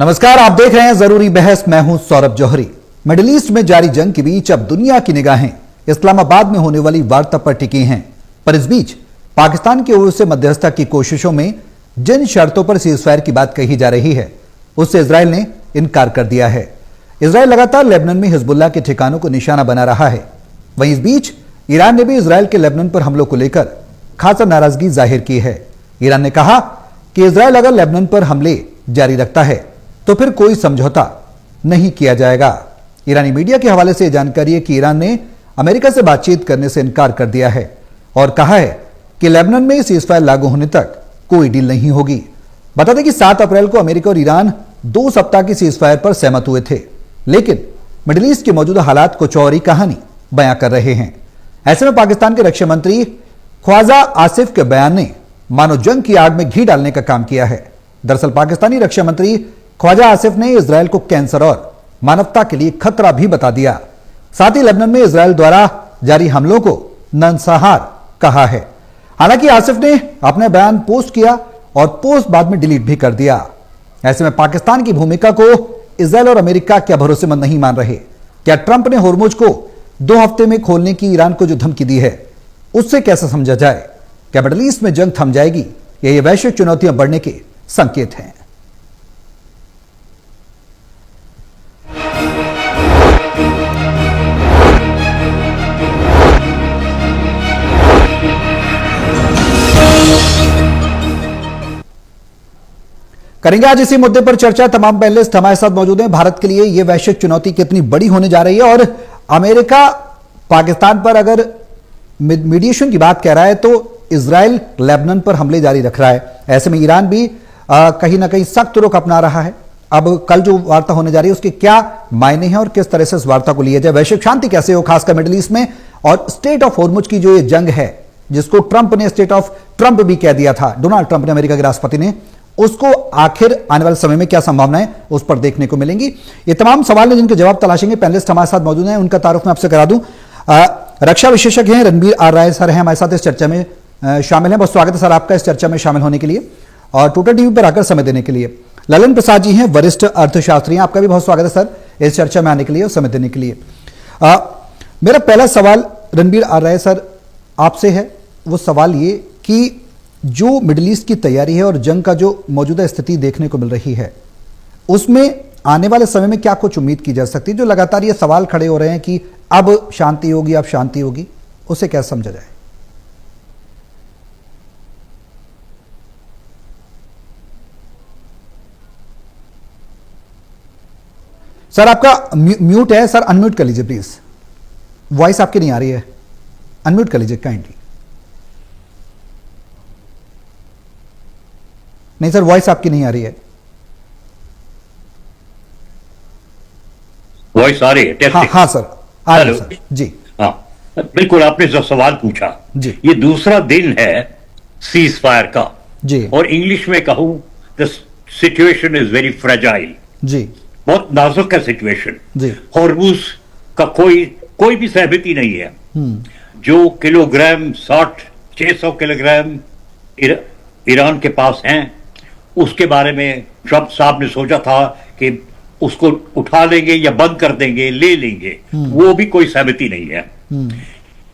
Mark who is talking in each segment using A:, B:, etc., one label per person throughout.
A: नमस्कार, आप देख रहे हैं जरूरी बहस। मैं हूं सौरभ जौहरी। मिडिल ईस्ट में जारी जंग के बीच अब दुनिया की निगाहें इस्लामाबाद में होने वाली वार्ता पर टिकी हैं। पर इस बीच पाकिस्तान की ओर से मध्यस्थता की कोशिशों में जिन शर्तों पर सीजफायर की बात कही जा रही है, उससे इजराइल ने इनकार कर दिया है। इजराइल लगातार लेबनान में हिजबुल्लाह के ठिकानों को निशाना बना रहा है। वहीं इस बीच ईरान ने भी इजराइल के लेबनान पर हमलों को लेकर खासा नाराजगी जाहिर की है। ईरान ने कहा कि इजराइल अगर लेबनान पर हमले जारी रखता है तो फिर कोई समझौता नहीं किया जाएगा। ईरानी मीडिया के हवाले से जानकारी है कि ईरान ने अमेरिका से बातचीत करने से इनकार कर दिया है और कहा है कि लेबनान में सीजफायर लागू होने तक कोई डील नहीं होगी। बता दें कि 7 अप्रैल को अमेरिका और ईरान 2 सप्ताह की सीजफायर पर सहमत हुए थे, लेकिन मिडिल ईस्ट के मौजूदा हालात कुछ और ही कहानी बयां कर रहे हैं। ऐसे में पाकिस्तान के रक्षा मंत्री ख्वाजा आसिफ के बयान ने मानो जंग की आग में घी डालने का काम किया है। दरअसल पाकिस्तानी रक्षा मंत्री ख्वाजा आसिफ ने इजरायल को कैंसर और मानवता के लिए खतरा भी बता दिया। साथ ही लेबनान में इजरायल द्वारा जारी हमलों को नरसंहार कहा है। हालांकि आसिफ ने अपने बयान पोस्ट किया और पोस्ट बाद में डिलीट भी कर दिया। ऐसे में पाकिस्तान की भूमिका को इजरायल और अमेरिका क्या भरोसेमंद नहीं मान रहे। क्या ट्रंप ने होर्मुज को 2 हफ्ते में खोलने की ईरान को जो धमकी दी है, उससे कैसे समझा जाए? क्या मिडिल ईस्ट में जंग थम जाएगी या ये वैश्विक चुनौतियां बढ़ने के संकेत हैं? करेंगे आज इसी मुद्दे पर चर्चा। तमाम पैनलिस्ट हमारे साथ मौजूद हैं। भारत के लिए यह वैश्विक चुनौती कितनी बड़ी होने जा रही है और अमेरिका पाकिस्तान पर अगर मीडिएशन की बात कह रहा है तो इजराइल लेबनान पर हमले जारी रख रहा है। ऐसे में ईरान भी कहीं ना कहीं सख्त रुख अपना रहा है। अब कल जो वार्ता होने जा रही है उसके क्या मायने हैं और किस तरह से इस वार्ता को लिया जाए, वैश्विक शांति कैसे हो खासकर मिडिल ईस्ट में, और स्टेट ऑफ होर्मुज की जो ये जंग है जिसको ट्रंप ने स्टेट ऑफ ट्रंप भी कह दिया था, डोनाल्ड ट्रंप ने, अमेरिका के राष्ट्रपति ने, उसको आखिर आने वाले समय में क्या संभावनाएं उस पर देखने को मिलेंगी। ये तमाम सवाल हैं जिनके जवाब तलाशेंगे। पैनलिस्ट हमारे साथ मौजूद हैं, उनका तारुफ मैं आपसे करा दूं। रक्षा विशेषज्ञ हैं रणबीर आर राय सर हैं हमारे साथ इस चर्चा में शामिल हैं। बहुत स्वागत है सर आपका इस चर्चा में शामिल होने के लिए और टोटल टीवी पर आकर समय देने के लिए। ललन प्रसाद जी हैं, वरिष्ठ अर्थशास्त्री हैं, आपका भी बहुत स्वागत है सर इस चर्चा में आने के लिए और समय देने के लिए। मेरा पहला सवाल रणबीर आर राय सर आपसे है। वो सवाल ये कि जो मिडिल ईस्ट की तैयारी है और जंग का जो मौजूदा स्थिति देखने को मिल रही है, उसमें आने वाले समय में क्या कुछ उम्मीद की जा सकती है? जो लगातार ये सवाल खड़े हो रहे हैं कि अब शांति होगी, अब शांति होगी, उसे कैसे समझा जाए? सर आपका म्यूट है सर, अनम्यूट कर लीजिए प्लीज। वॉइस आपकी नहीं आ रही है, अनम्यूट कर लीजिए काइंडली। नहीं सर, वॉइस आपकी नहीं आ रही है।
B: वॉइस आ रही है?
A: हाँ हाँ सर, आ रही है सर जी।
B: हाँ बिल्कुल, आपने जो सवाल पूछा
A: जी,
B: ये दूसरा दिन है सीज फायर का
A: जी,
B: और इंग्लिश में कहूं the situation is very fragile जी, बहुत नाजुक है सिचुएशन जी। होर्मुज का कोई भी सहमति नहीं है। जो किलोग्राम 600 किलोग्राम ईरान के पास हैं, उसके बारे में ट्रंप साहब ने सोचा था कि उसको उठा लेंगे या बंद कर देंगे, ले लेंगे, वो भी कोई सहमति नहीं है।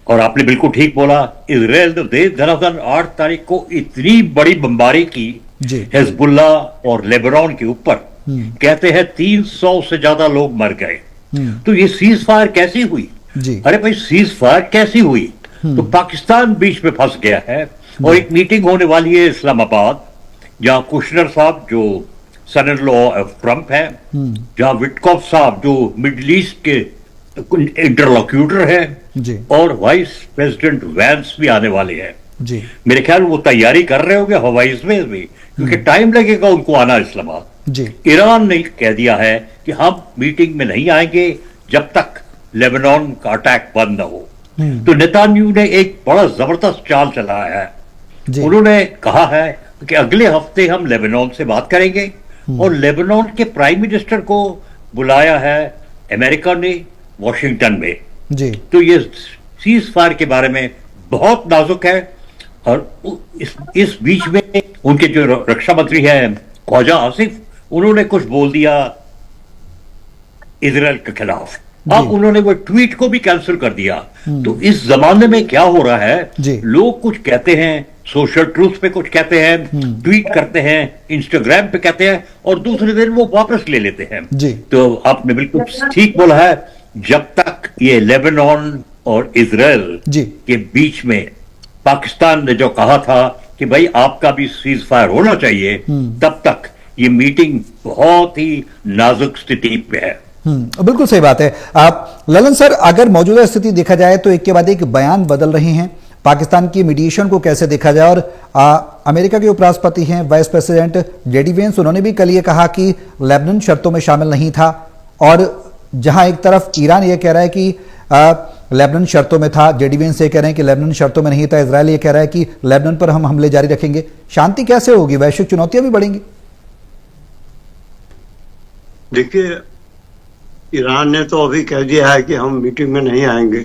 B: और आपने बिल्कुल ठीक बोला, इजराइल ने दरअसल 8 तारीख को इतनी बड़ी बमबारी की हिजबुल्लाह और लेबनान के ऊपर, कहते हैं 300 से ज्यादा लोग मर गए। तो ये सीज फायर कैसी हुई? अरे भाई, सीज फायर कैसी हुई? तो पाकिस्तान बीच में फंस गया है और एक मीटिंग होने वाली है इस्लामाबाद, जहां कुशनर साहब जो सन इन लॉ ऑफ ट्रंप है, जहां विटकॉफ साहब जो मिडिल ईस्ट के इंटरलोक्यूटर हैं, और वाइस प्रेसिडेंट वैंस भी आने वाले हैं जी। मेरे ख्याल वो तैयारी कर रहे होंगे हवाई में भी, क्योंकि टाइम लगेगा उनको आना इस्लामाबाद जी। ईरान ने कह दिया है कि हम मीटिंग में नहीं आएंगे जब तक लेबनान का अटैक बंद न हो। तो नेतान्याहू ने एक बड़ा जबरदस्त चाल चलाया है। उन्होंने कहा है कि अगले हफ्ते हम लेबनान से बात करेंगे और लेबनान के प्राइम मिनिस्टर को बुलाया है अमेरिका ने वॉशिंगटन में जी। तो ये सीज फायर के बारे में बहुत नाजुक है और इस बीच में उनके जो रक्षा मंत्री हैं ख्वाजा आसिफ, उन्होंने कुछ बोल दिया इजराइल के खिलाफ, अब उन्होंने वो ट्वीट को भी कैंसिल कर दिया। तो इस जमाने में क्या हो रहा है, लोग कुछ कहते हैं, सोशल ट्रूथ पे कुछ कहते हैं, ट्वीट करते हैं, इंस्टाग्राम पे कहते हैं, और दूसरे दिन वो वापस ले लेते हैं। तो आपने बिल्कुल ठीक बोला है, जब तक ये लेबनान और इजराइल के बीच में पाकिस्तान ने जो कहा था कि भाई आपका भी सीज फायर होना चाहिए, तब तक ये मीटिंग बहुत ही नाजुक स्थिति पे है।
A: बिल्कुल सही बात है। आप ललन सर, अगर मौजूदा स्थिति देखा जाए तो एक के बाद एक बयान बदल रहे हैं, पाकिस्तान की मीडिएशन को कैसे देखा जाए, और अमेरिका के उपराष्ट्रपति हैं वाइस प्रेसिडेंट जेडी वेंस, उन्होंने भी कल ये कहा कि लेबनान शर्तों में शामिल नहीं था, और जहां एक तरफ ईरान ये कह रहा है कि लेबनान शर्तों में था, जेडी वेंस ये कह रहे हैं कि लेबनान शर्तों में नहीं था, इजराइल ये कह रहा है कि लेबनान पर हम हमले जारी रखेंगे। शांति कैसे होगी? वैश्विक चुनौतियां भी बढ़ेंगी।
C: देखिए, ईरान ने तो अभी कह दिया है कि हम मीटिंग में नहीं आएंगे।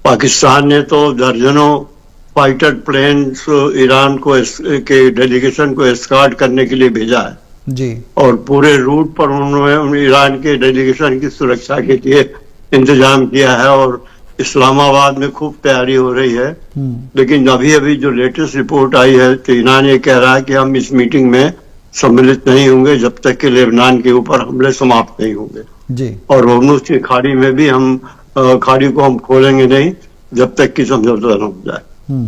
C: पाकिस्तान ने तो दर्जनों फाइटर प्लेन्स ईरान को के डेलीगेशन को एस्कॉर्ट करने के लिए भेजा है
A: जी, और
C: पूरे रूट पर उन्होंने ईरान के डेलीगेशन की सुरक्षा के लिए इंतजाम किया है, और इस्लामाबाद में खूब तैयारी हो रही है। लेकिन अभी अभी जो लेटेस्ट रिपोर्ट आई है, तो ईरान ये कह रहा है कि हम इस मीटिंग में सम्मिलित नहीं होंगे जब तक कि लेबनान के ऊपर हमले समाप्त नहीं होंगे
A: जी, और
C: होर्मुज की खाड़ी में भी हम खाड़ी को हम खोलेंगे नहीं जब तक कि समझौता न हो जाए।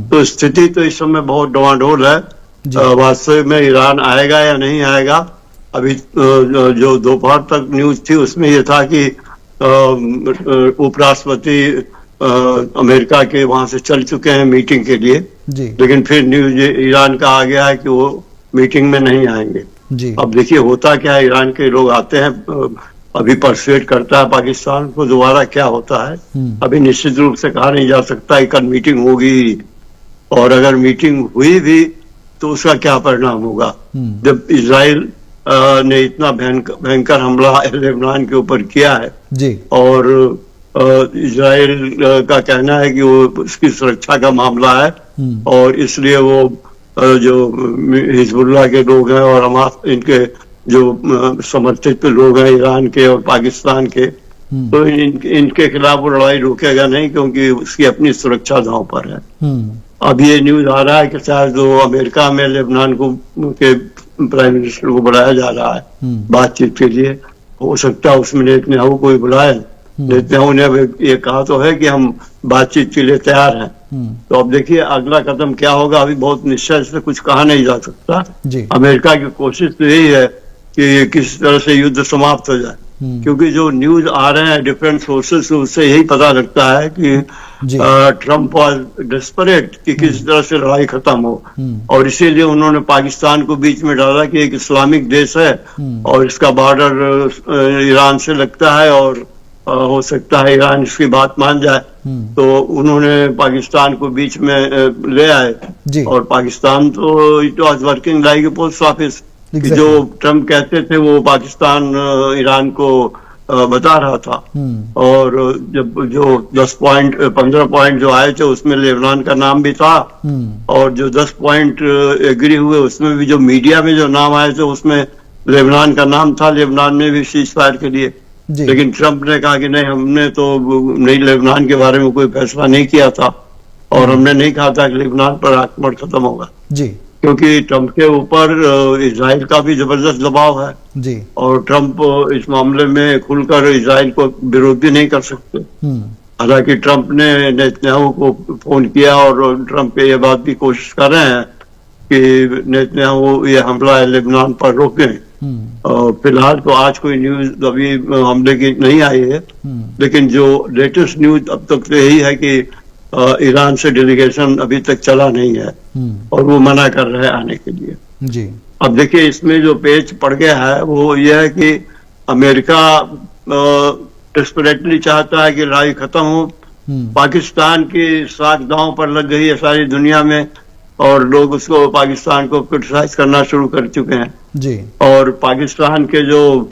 C: तो स्थिति तो इस समय बहुत डवाडोल है। वास्तव में ईरान आएगा या नहीं आएगा, अभी जो दोपहर तक न्यूज थी उसमें यह था कि उपराष्ट्रपति अमेरिका के वहां से चल चुके हैं मीटिंग के लिए, लेकिन फिर न्यूज ईरान का आ गया है कि वो मीटिंग में नहीं आएंगे। अब देखिए होता क्या है, ईरान के लोग आते हैं, अभी परसुएट करता है पाकिस्तान को, दोबारा क्या होता है अभी निश्चित रूप से कहा नहीं जा सकता। कल मीटिंग होगी, और अगर मीटिंग हुई भी तो उसका क्या परिणाम होगा। जब इजराइल ने इतना भयंकर हमला लेबनान के ऊपर किया है
A: जी, और
C: इजराइल का कहना है कि वो उसकी सुरक्षा का मामला है, और इसलिए वो जो हिजबुल्लाह के लोग हैं और हमास इनके जो समर्थित लोग हैं ईरान के और पाकिस्तान के, तो इनके खिलाफ वो लड़ाई रोकेगा नहीं, क्योंकि उसकी अपनी सुरक्षा दांव पर है। अब ये न्यूज आ रहा है कि शायद वो अमेरिका में लेबनान को के प्राइम मिनिस्टर को बुलाया जा रहा है बातचीत के लिए। हो सकता है उसमें नेतन्याहू को बुलाए। नेतन्याहू ने ये कहा तो है कि हम बातचीत के लिए तैयार हैं। तो अब देखिए अगला कदम क्या होगा, अभी बहुत निश्चय से कुछ कहा नहीं जा सकता। अमेरिका की कोशिश तो यही है कि किस तरह से युद्ध समाप्त हो जाए, क्योंकि जो न्यूज आ रहे हैं डिफरेंट सोर्सेस से उससे यही पता लगता है कि ट्रम्प वाज डेस्परेट कि किस तरह से लड़ाई खत्म हो, और इसीलिए उन्होंने पाकिस्तान को बीच में डाला कि एक इस्लामिक देश है और इसका बॉर्डर ईरान से लगता है, और हो सकता है ईरान इसकी बात मान जाए। तो उन्होंने पाकिस्तान को बीच में ले आए, और पाकिस्तान तो it was working like a post office. जो ट्रम्प कहते थे वो पाकिस्तान ईरान को बता रहा था, और जब जो 15 पॉइंट जो आए थे उसमें लेबनान का नाम भी था, और जो 10 पॉइंट एग्री हुए उसमें भी जो मीडिया में जो नाम आए थे उसमें लेबनान का नाम था, लेबनान में भी सीज फायर के लिए। लेकिन ट्रम्प ने कहा कि नहीं, हमने तो नहीं लेबनान के बारे में कोई फैसला नहीं किया था, और हमने नहीं कहा था कि लेबनान पर आक्रमण खत्म होगा जी, क्योंकि ट्रम्प के ऊपर इजराइल का भी जबरदस्त दबाव है जी, और ट्रम्प इस मामले में खुलकर इजराइल को विरोध भी नहीं कर सकते। हालांकि ट्रम्प ने नेतन्याहू को फोन किया, और ट्रम्प ये बात भी कोशिश कर रहे हैं कि नेतन्याहू ये हमला लेबनान पर रोकें। फिलहाल तो आज कोई न्यूज अभी हमले की नहीं आई है, लेकिन जो लेटेस्ट न्यूज अब तक तो यही है कि ईरान से डेलीगेशन अभी तक चला नहीं है, और वो मना कर रहे हैं आने के लिए जी। अब देखिए इसमें जो पेच पड़ गया है वो ये है कि अमेरिका डेस्परेटली चाहता है कि लड़ाई खत्म हो, पाकिस्तान की साख दांव पर लग गई है सारी दुनिया में, और लोग उसको पाकिस्तान को क्रिटिसाइज करना शुरू कर चुके हैं जी। और पाकिस्तान के जो,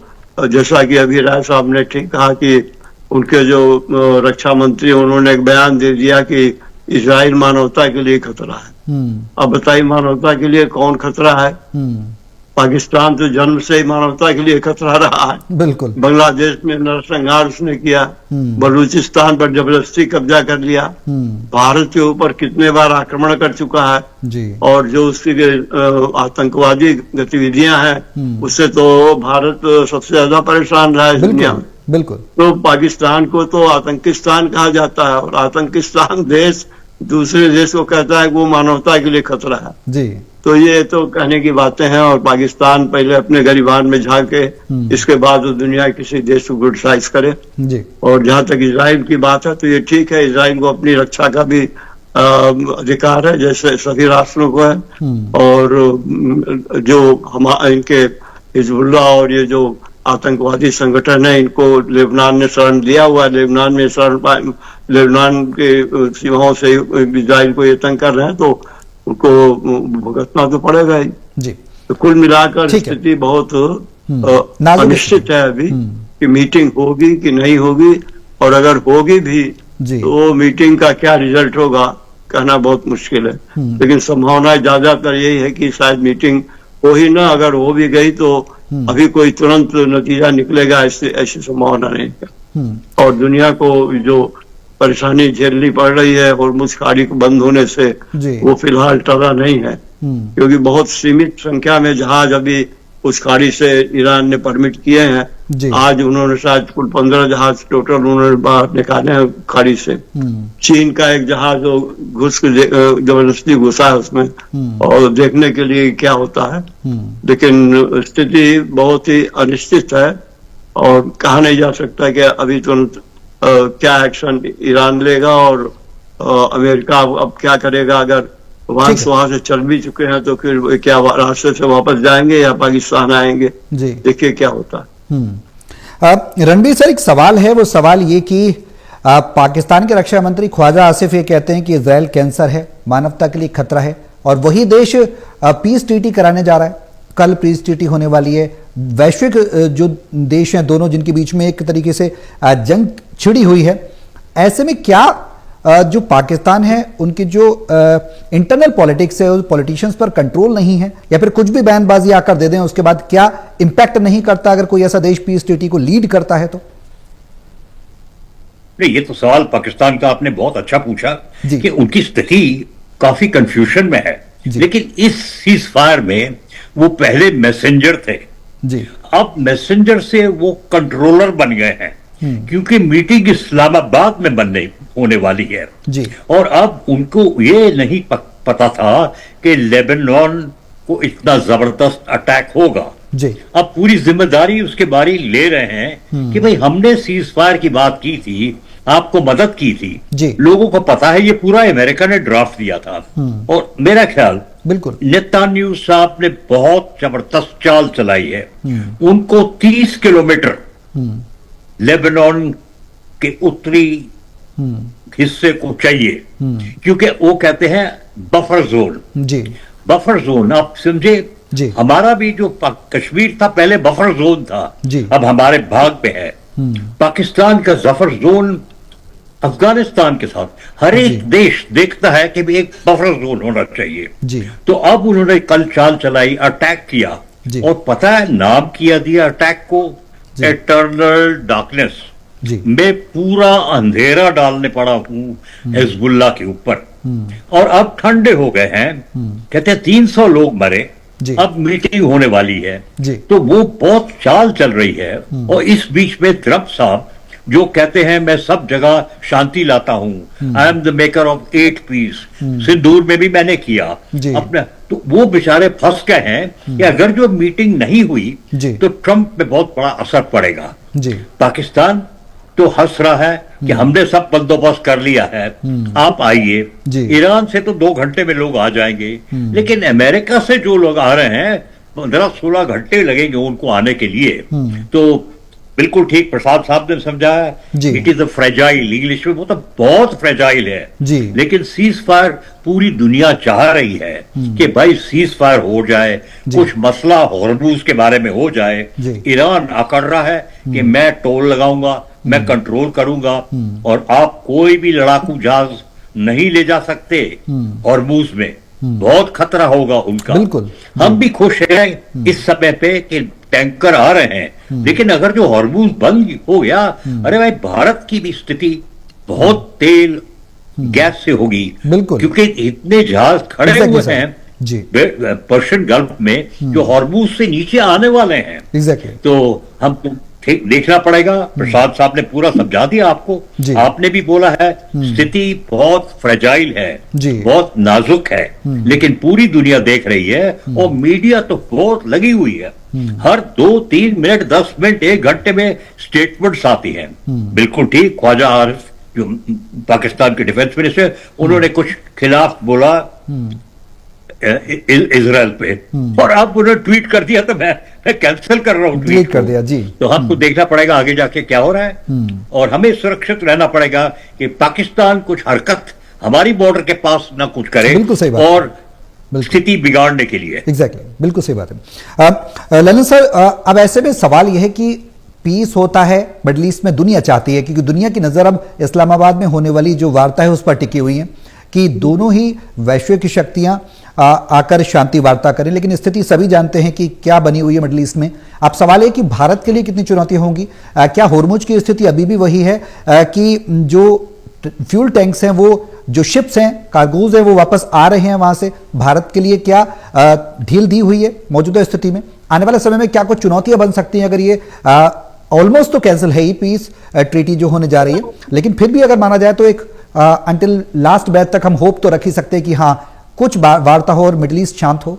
C: जैसा कि अभी राय साहब ने ठीक कहा कि उनके जो रक्षा मंत्री उन्होंने एक बयान दे दिया कि इजराइल मानवता के लिए खतरा है। अब बताइए मानवता के लिए कौन खतरा है? पाकिस्तान तो जन्म से ही मानवता के लिए खतरा रहा है।
A: बिल्कुल।
C: बांग्लादेश में नरसंहार उसने किया, बलूचिस्तान पर जबरदस्ती कब्जा कर लिया, भारत के ऊपर कितने बार आक्रमण कर चुका है
A: जी।
C: और जो उसकी आतंकवादी गतिविधियां हैं उससे तो भारत सबसे ज्यादा परेशान रहा है दुनिया में।
A: बिल्कुल।
C: तो पाकिस्तान को तो आतंकिस्तान कहा जाता है और आतंकिस्तान देश दूसरे देश को कहता है कि वो मानवता के लिए खतरा है
A: जी।
C: तो ये तो कहने की बातें हैं। और पाकिस्तान पहले अपने गरिबान में झांके, इसके बाद वो दुनिया के किसी देश को क्रिटिसाइज करे
A: जी।
C: और जहां तक इजराइल की बात है तो ये ठीक है, इजराइल को अपनी रक्षा का भी अधिकार है जैसे सभी राष्ट्रों को है। और जो हम इनके हिजबुल्ला और ये जो आतंकवादी संगठन है इनको लेबनान ने शरण दिया हुआ है, लेबनान के सीमाओं से इजराइल को ये तंग कर रहे हैं तो उनको भुगतना तो पड़ेगा ही जी। तो कुल मिलाकर स्थिति बहुत अनिश्चित है अभी कि मीटिंग होगी कि नहीं होगी, और अगर होगी भी तो मीटिंग का क्या रिजल्ट होगा कहना बहुत मुश्किल है। लेकिन संभावना ज्यादातर यही है कि शायद मीटिंग हो ही ना, अगर हो भी गई तो अभी कोई तुरंत नतीजा निकलेगा ऐसी संभावना नहीं है। और दुनिया को जो परेशानी झेलनी पड़ रही है होर्मुज खाड़ी को बंद होने से वो फिलहाल टला नहीं है, क्योंकि बहुत सीमित संख्या में जहाज अभी उस खाड़ी से ईरान ने परमिट किए हैं। आज उन्होंने शायद कुल 15 जहाज टोटल उन्होंने बाहर निकाले हैं खाड़ी से। चीन का एक जहाज घुस के जबरदस्ती घुसा है उसमें और देखने के लिए क्या होता है। लेकिन स्थिति बहुत ही अनिश्चित है और कहा नहीं जा सकता कि अभी तुरंत क्या एक्शन ईरान लेगा और अमेरिका अब क्या करेगा। अगर वहां से चल भी चुके हैं तो फिर क्या रास्ते से वापस जाएंगे या पाकिस्तान आएंगे, देखिए क्या होता है।
A: रणबीर सर, एक सवाल है, वो सवाल ये कि पाकिस्तान के रक्षा मंत्री ख्वाजा आसिफ ये कहते हैं कि इजराइल कैंसर है, मानवता के लिए खतरा है, और वही देश पीस ट्रीटी कराने जा रहा है। कल पीस ट्रीटी होने वाली है। वैश्विक जो देश हैं दोनों जिनके बीच में एक तरीके से जंग छिड़ी हुई है, ऐसे में क्या जो पाकिस्तान है उनकी जो इंटरनल पॉलिटिक्स है उस पॉलिटिशियंस पर कंट्रोल नहीं है, या फिर कुछ भी बयानबाजी आकर दे दें उसके बाद क्या इंपैक्ट नहीं करता अगर कोई ऐसा देश पीस ट्रीटी को लीड करता है तो?
B: नहीं, ये तो सवाल पाकिस्तान का आपने बहुत अच्छा पूछा कि उनकी स्थिति काफी कंफ्यूजन में है। लेकिन इस सीज फायर में वो पहले मैसेंजर थे जी। अब मैसेंजर से वो कंट्रोलर बन गए हैं, क्योंकि मीटिंग इस्लामाबाद में होने वाली है जी। और अब उनको ये नहीं पता था कि लेबनान को इतना जबरदस्त अटैक होगा जी। अब पूरी जिम्मेदारी उसके बारे ले रहे हैं कि भाई हमने सीज फायर की बात की थी, आपको मदद की थी जी। लोगों को पता है ये पूरा अमेरिका ने ड्राफ्ट दिया था। और मेरा ख्याल
A: बिल्कुल
B: नेतान्याहू साहब ने बहुत जबरदस्त चाल चलाई है। उनको 30 किलोमीटर लेबनान के उत्तरी हिस्से को चाहिए, क्योंकि वो कहते हैं बफर जोन जी। बफर जोन आप समझे जी। हमारा भी जो कश्मीर था पहले बफर जोन था जी। अब हमारे भाग पे है। पाकिस्तान का बफर जोन अफगानिस्तान के साथ हर एक देश देखता है कि भी एक बफर जोन होना चाहिए जी। तो अब उन्होंने कल चाल चलाई, अटैक किया जी। और पता है नाम किया दिया अटैक को एटर्नल डार्कनेस में, पूरा अंधेरा डालने पड़ा हूं हिजबुल्लाह के ऊपर। और अब ठंडे हो गए हैं, कहते हैं 300 लोग मरे, अब मीटिंग होने वाली है तो वो बहुत चाल चल रही है। और इस बीच में ट्रंप साहब जो कहते हैं मैं सब जगह शांति लाता हूं, I am the maker of 8 peace, Sindoor में भी मैंने किया अपने, तो वो बेचारे फंस गए हैं कि अगर जो मीटिंग नहीं हुई तो ट्रंप पे बहुत बड़ा असर पड़ेगा जी। पाकिस्तान तो हंस रहा है कि हमने सब बंदोबस्त कर लिया है, आप आइए। ईरान से तो 2 घंटे में लोग आ जाएंगे, लेकिन अमेरिका से जो लोग आ रहे हैं 15-16 घंटे लगेंगे उनको आने के लिए। तो बिल्कुल ठीक प्रसाद साहब ने समझाया, it is a fragile, English में वो तो बहुत फ्रेजाइल है जी। लेकिन सीज फायर पूरी दुनिया चाह रही है कि भाई सीज फायर हो जाए, कुछ मसला हॉर्मुज के बारे में हो जाए। ईरान अकड़ रहा है कि मैं टोल लगाऊंगा, मैं कंट्रोल करूंगा और आप कोई भी लड़ाकू जहाज नहीं ले जा सकते हॉर्मुज में। बहुत खतरा होगा उनका।
A: बिल्कुल।
B: हम भी खुश हैं इस समय पे कि टैंकर आ रहे हैं, लेकिन अगर जो हॉर्मूज बंद हो गया, अरे भाई भारत की भी स्थिति बहुत तेल गैस से होगी।
A: बिल्कुल।
B: क्योंकि इतने जहाज खड़े हुए हैं
A: जी
B: पर्शियन गल्फ में जो हॉर्मूज से नीचे आने वाले हैं।
A: एग्जैक्टली।
B: तो हमको ठीक देखना पड़ेगा। प्रसाद साहब ने पूरा समझा दिया आपको। आपने भी बोला है स्थिति बहुत फ्रेजाइल है, बहुत नाजुक है, लेकिन पूरी दुनिया देख रही है और मीडिया तो बहुत लगी हुई है। हर 2-3 मिनट 10 मिनट 1 घंटे में स्टेटमेंट्स आती हैं। बिल्कुल ठीक, ख्वाजा आरिफ जो पाकिस्तान के डिफेंस मिनिस्टर, उन्होंने कुछ खिलाफ बोला इजराइल पे, और अब उन्होंने ट्वीट कर दिया तो मैं कैंसिल कर रहा हूं ट्वीट
A: कर दिया जी।
B: तो हमको देखना पड़ेगा आगे जाके क्या हो रहा है, और हमें सुरक्षित रहना पड़ेगा कि पाकिस्तान कुछ हरकत हमारी बॉर्डर के पास ना कुछ करे।
A: बिल्कुल सही बात
B: और स्थिति बिगाड़ने के लिए।
A: एग्जैक्टली, बिल्कुल सही बात है। ललन सर, अब ऐसे में सवाल यह है कि पीस होता है मिडिल ईस्ट में, दुनिया चाहती है, क्योंकि दुनिया की नजर अब इस्लामाबाद में होने वाली जो वार्ता है उस पर टिकी हुई है कि दोनों ही वैश्विक शक्तियां आकर शांति वार्ता करें, लेकिन स्थिति सभी जानते हैं कि क्या बनी हुई है मिडिल ईस्ट में। अब सवाल है कि भारत के लिए कितनी चुनौतियां होंगी। क्या होर्मुज की स्थिति अभी भी वही है कि जो फ्यूल टैंक्स हैं, वो जो शिप्स हैं, कार्गोज है, वो वापस आ रहे हैं वहां से? भारत के लिए क्या ढील दी हुई है मौजूदा स्थिति में? आने वाले समय में क्या कुछ चुनौतियां बन सकती हैं अगर ये ऑलमोस्ट तो कैंसिल है ही पीस ट्रीटी जो होने जा रही है, लेकिन फिर भी अगर माना जाए तो एक अंटिल लास्ट बैच तक हम होप तो रख ही सकते हैं कि हाँ कुछ वार्ता हो और मिडिल ईस्ट शांत हो।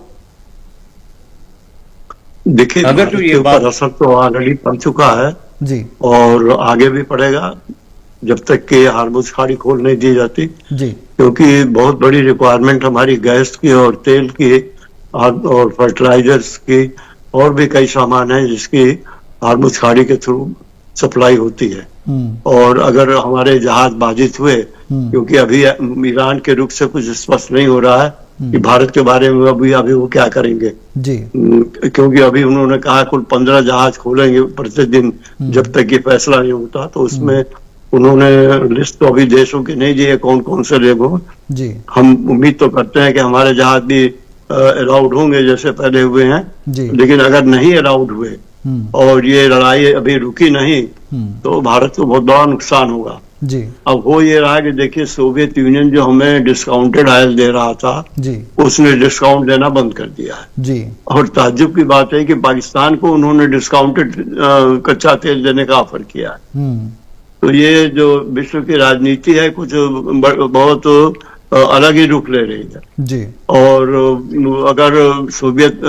C: देखिए, अगर जो ये बात असर तो ऑलरेडी पड़ चुका है
A: जी, और
C: आगे भी पड़ेगा जब तक कि हार्मुज खाड़ी खोल नहीं दी जाती
A: जी,
C: क्योंकि बहुत बड़ी रिक्वायरमेंट हमारी गैस की और तेल की और फर्टिलाइजर्स की और भी कई सामान है जिसकी हार्मुज खाड़ी के थ्रू सप्लाई होती है। और अगर हमारे जहाज बाधित हुए, क्योंकि अभी ईरान के रुख से कुछ स्पष्ट नहीं हो रहा है कि भारत के बारे में अभी वो क्या करेंगे जी, क्योंकि अभी उन्होंने कहा कुल 15 जहाज खोलेंगे प्रतिदिन जब तक ये फैसला नहीं होता। तो उसमें उन्होंने लिस्ट तो अभी देशों की नहीं दी है कौन कौन से लेगो जी। हम उम्मीद तो करते हैं कि हमारे जहाज भी अलाउड होंगे जैसे पहले हुए हैं, लेकिन अगर नहीं अलाउड हुए और ये लड़ाई अभी रुकी नहीं तो भारत को बहुत बड़ा नुकसान होगा जी। अब हो ये रहा है कि देखिए, सोवियत यूनियन जो हमें डिस्काउंटेड ऑयल दे रहा था जी, उसने डिस्काउंट देना बंद कर दिया है जी। और ताज्जुब की बात है कि पाकिस्तान को उन्होंने डिस्काउंटेड कच्चा तेल देने का ऑफर किया है। तो ये जो विश्व की राजनीति है कुछ बहुत अलग ही रुख ले रही है जी। और अगर सोवियत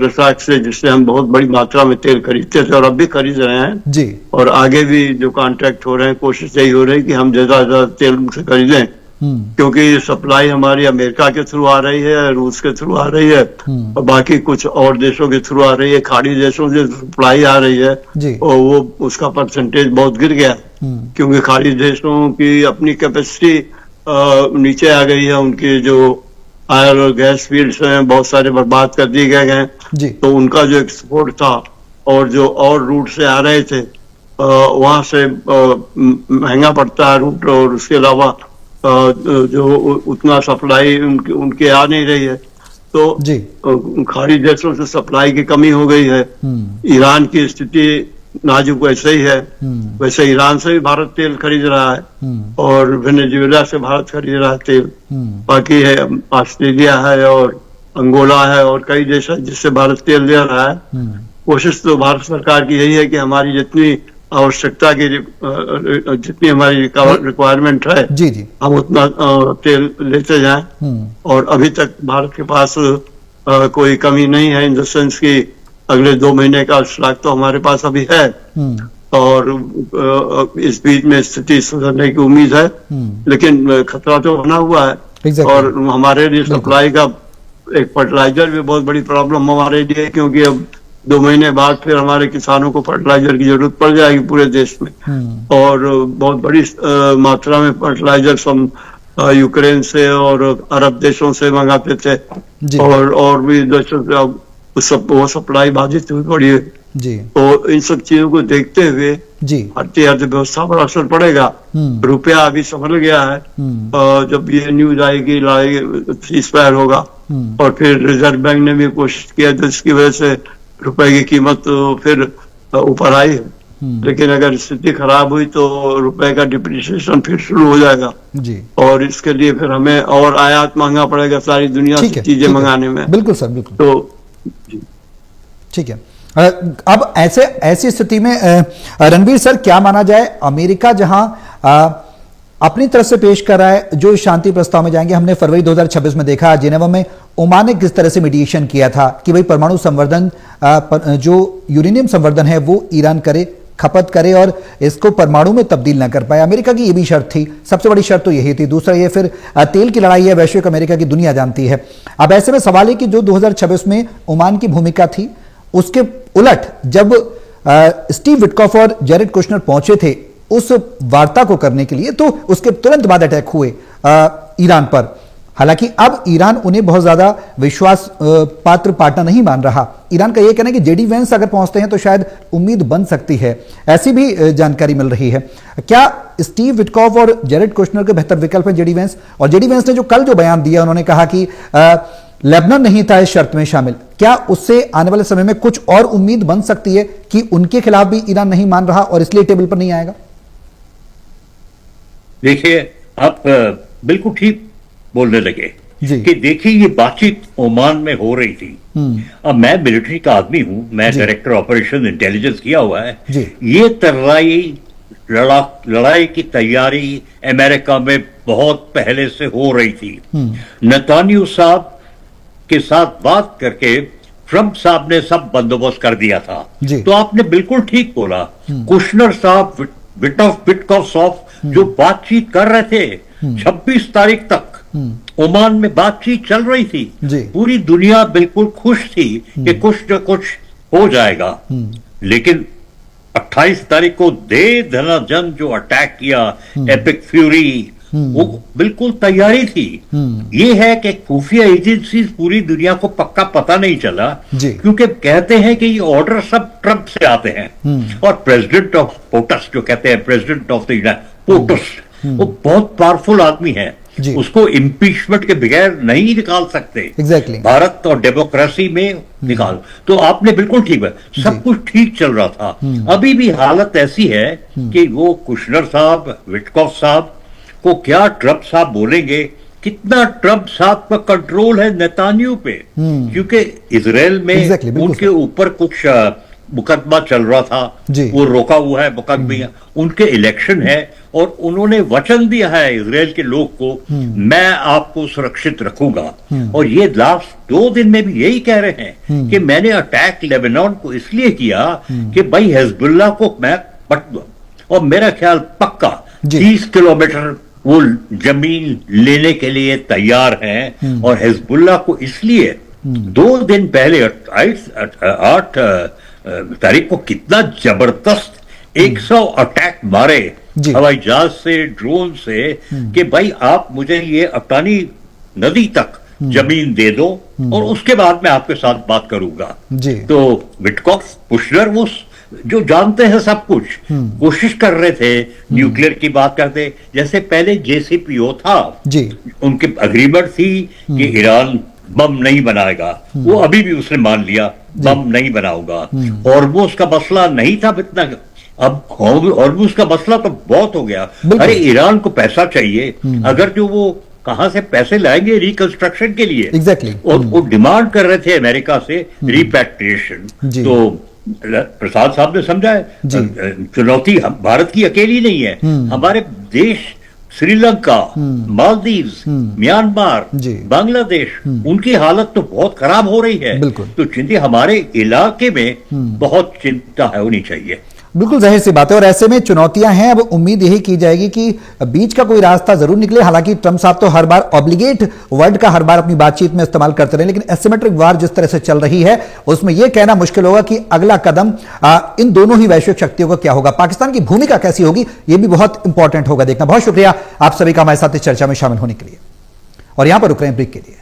C: रसायन से, जिससे हम बहुत बड़ी मात्रा में तेल खरीदते थे और अब भी खरीद रहे हैं जी, और आगे भी जो कॉन्ट्रैक्ट हो रहे हैं, कोशिश यही हो रही है कि हम ज्यादा तेल उनसे खरीदें, क्योंकि सप्लाई हमारी अमेरिका के थ्रू आ रही है, रूस के थ्रू आ रही है और बाकी कुछ और देशों के थ्रू आ रही है, खाड़ी देशों से सप्लाई आ रही है और वो उसका परसेंटेज बहुत गिर गया क्योंकि खाड़ी देशों की अपनी कैपेसिटी नीचे आ गई है। उनके जो ऑयल और गैस फील्ड्स हैं बहुत सारे बर्बाद कर दिए गए हैं, तो उनका जो एक्सपोर्ट था और जो और रूट से आ रहे थे वहां से महंगा पड़ता है रूट, और उसके अलावा जो उतना सप्लाई उनके आ नहीं रही है, तो जी खाड़ी देशों से सप्लाई की कमी हो गई है। ईरान की स्थिति नाजुक वैसे ही है, वैसे ईरान से भी भारत तेल खरीद रहा है और वेनेजुएला से भारत खरीद रहा है तेल, बाकी है ऑस्ट्रेलिया है और अंगोला है और कई देश है जिससे भारत तेल ले रहा है। कोशिश तो भारत सरकार की यही है कि हमारी जितनी आवश्यकता की जितनी हमारी रिक्वायरमेंट है जी जी, हम उतना तेल लेते जाएं और अभी तक भारत के पास कोई कमी नहीं है, इन द सेंस की अगले 2 महीने का स्टॉक तो हमारे पास अभी है और इस बीच में स्थिति सुधरने की उम्मीद है, लेकिन खतरा तो बना हुआ है। और हमारे लिए सप्लाई का एक फर्टिलाइजर भी बहुत बड़ी प्रॉब्लम हमारे लिए, क्योंकि अब 2 महीने बाद फिर हमारे किसानों को फर्टिलाइजर की जरूरत पड़ जाएगी पूरे देश में और बहुत बड़ी मात्रा में फर्टिलाइजर हम यूक्रेन से और अरब देशों से मंगाते थे और भी देशों से वो सप्लाई बाधित हुई पड़ी है जी। तो इन सब चीजों को देखते हुए जी भारतीय अर्थव्यवस्था पर असर पड़ेगा। रुपया अभी संभल गया है, जब ये न्यूज आएगी लड़ाई सीज़फायर होगा और फिर रिजर्व बैंक ने भी कोशिश किया, जिसकी वजह से रुपए की कीमत फिर ऊपर आई है। लेकिन अगर स्थिति खराब हुई तो रुपए का डिप्रिसिएशन फिर शुरू हो जाएगा
A: जी, और
C: इसके लिए फिर हमें और आयात महंगा पड़ेगा सारी दुनिया से चीजें मंगाने में।
A: बिल्कुल सर, बिल्कुल।
C: तो
A: ठीक है, अब ऐसी स्थिति में रणवीर सर, क्या माना जाए, अमेरिका जहां अपनी तरफ से पेश कर रहा है जो शांति प्रस्ताव में जाएंगे, हमने फरवरी 2026 में देखा जिनेवा में ओमान ने किस तरह से मीडिएशन किया था कि भाई परमाणु संवर्धन, जो यूरेनियम संवर्धन है वो ईरान करे, खपत करे और इसको परमाणु में तब्दील ना कर पाए। अमेरिका की ये भी शर्त थी, सबसे बड़ी शर्त तो यही थी। दूसरा ये फिर तेल की लड़ाई है, वैश्विक अमेरिका की दुनिया जानती है। अब ऐसे में सवाल है कि जो 2026 में ओमान की भूमिका थी, उसके उलट जब स्टीव विटकॉफ और जेरेड कुशनर पहुंचे थे उस वार्ता को करने के लिए, तो उसके तुरंत बाद अटैक हुए ईरान पर। हालांकि अब ईरान उन्हें बहुत ज्यादा विश्वास पात्र पार्टनर नहीं मान रहा। ईरान का यह कहना है कि जेडी वेंस अगर पहुंचते हैं तो शायद उम्मीद बन सकती है, ऐसी भी जानकारी मिल रही है। क्या स्टीव विटकॉफ और जेरेड कुशनर के बेहतर विकल्प है जेडी वेंस? और जेडी वेंस ने जो कल जो बयान दिया, उन्होंने कहा कि लेबनान नहीं था इस शर्त में शामिल, क्या उससे आने वाले समय में कुछ और उम्मीद बन सकती है कि उनके खिलाफ भी ईरान नहीं मान रहा और इसलिए टेबल पर नहीं आएगा?
B: देखिए, आप बिल्कुल ठीक बोलने लगे कि देखिए ये बातचीत ओमान में हो रही थी। अब मैं मिलिट्री का आदमी हूं, मैं डायरेक्टर ऑपरेशन इंटेलिजेंस किया हुआ है। ये लड़ाई की तैयारी अमेरिका में बहुत पहले से हो रही थी। नेतान्याहू साहब के साथ बात करके ट्रंप साहब ने सब बंदोबस्त कर दिया था। तो आपने बिल्कुल ठीक बोला, कुशनर साहब, विटकॉफ साहब जो बातचीत कर रहे थे 26 तारीख तक ओमान में बातचीत चल रही थी। पूरी दुनिया बिल्कुल खुश थी कि कुछ न कुछ हो जाएगा। लेकिन 28 तारीख को दे धनाजन जो अटैक किया, एपिक फ्यूरी, वो बिल्कुल तैयारी थी। ये है कि खुफिया एजेंसी पूरी दुनिया को पक्का पता नहीं चला, क्योंकि कहते हैं कि ये ऑर्डर सब ट्रंप से आते हैं। और प्रेसिडेंट ऑफ पोटस जो कहते हैं, प्रेसिडेंट ऑफ द पोटस, वो बहुत पावरफुल आदमी है, उसको इम्पीचमेंट के बगैर नहीं निकाल सकते। भारत और डेमोक्रेसी में निकाल। तो आपने बिल्कुल ठीक है, सब कुछ ठीक चल रहा था। अभी भी हालत ऐसी है कि वो कुशनर साहब, विटकॉफ साहब को क्या ट्रंप साहब बोलेंगे, कितना ट्रंप साहब का कंट्रोल है नेतान्याहू पे, क्योंकि इजराइल में उनके ऊपर कुछ मुकदमा चल रहा था, वो रोका हुआ है मुकदमा। उनके इलेक्शन है और उन्होंने वचन दिया है इजराइल के लोग को, मैं आपको सुरक्षित रखूंगा। और ये लास्ट 2 दिन में भी यही कह रहे हैं कि मैंने अटैक लेबनान को इसलिए किया कि भाई हिजबुल्लाह को मैं पट दूं। और मेरा ख्याल पक्का 30 किलोमीटर वो जमीन लेने के लिए तैयार हैं। और हिजबुल्लाह को इसलिए 2 दिन पहले 8 तारीख को कितना जबरदस्त 100 अटैक मारे हवाई जहाज से, ड्रोन से, कि भाई आप मुझे ये अटानी नदी तक जमीन दे दो और उसके बाद मैं आपके साथ बात करूंगा। तो विटकॉफ, कुशनर वो जो जानते हैं सब कुछ, कोशिश कर रहे थे न्यूक्लियर की बात करते, जैसे पहले JCPO था, उनकी अग्रीमेंट थी कि ईरान बम नहीं बनाएगा, वो अभी भी उसने मान लिया बम नहीं बनाऊंगा। हॉर्मुज़ का मसला नहीं था इतना, अब हॉर्मुज़ का मसला तो बहुत हो गया। अरे ईरान को पैसा चाहिए, अगर जो वो कहां से पैसे लाएंगे रिकंस्ट्रक्शन के लिए, और वो डिमांड कर रहे थे अमेरिका से रिपैट्रिएशन। तो प्रसाद साहब ने समझा है, चुनौती भारत की अकेली नहीं है, हमारे देश श्रीलंका, मालदीव्स, म्यांमार, बांग्लादेश, उनकी हालत तो बहुत खराब हो रही है। तो चिंता हमारे इलाके में बहुत चिंता होनी चाहिए।
A: बिल्कुल जाहिर सी बात है, और ऐसे में चुनौतियां हैं। अब उम्मीद यही की जाएगी कि बीच का कोई रास्ता जरूर निकले। हालांकि ट्रंप साहब तो हर बार ऑब्लिगेट वर्ड का हर बार अपनी बातचीत में इस्तेमाल करते रहे, लेकिन एसिमेट्रिक वार जिस तरह से चल रही है उसमें यह कहना मुश्किल होगा कि अगला कदम इन दोनों ही वैश्विक शक्तियों का क्या होगा, पाकिस्तान की भूमिका कैसी होगी, यह भी बहुत इंपॉर्टेंट होगा देखना। बहुत शुक्रिया आप सभी का हमारे साथ इस चर्चा में शामिल होने के लिए, और यहां पर रुक रहे हैं ब्रेक के लिए।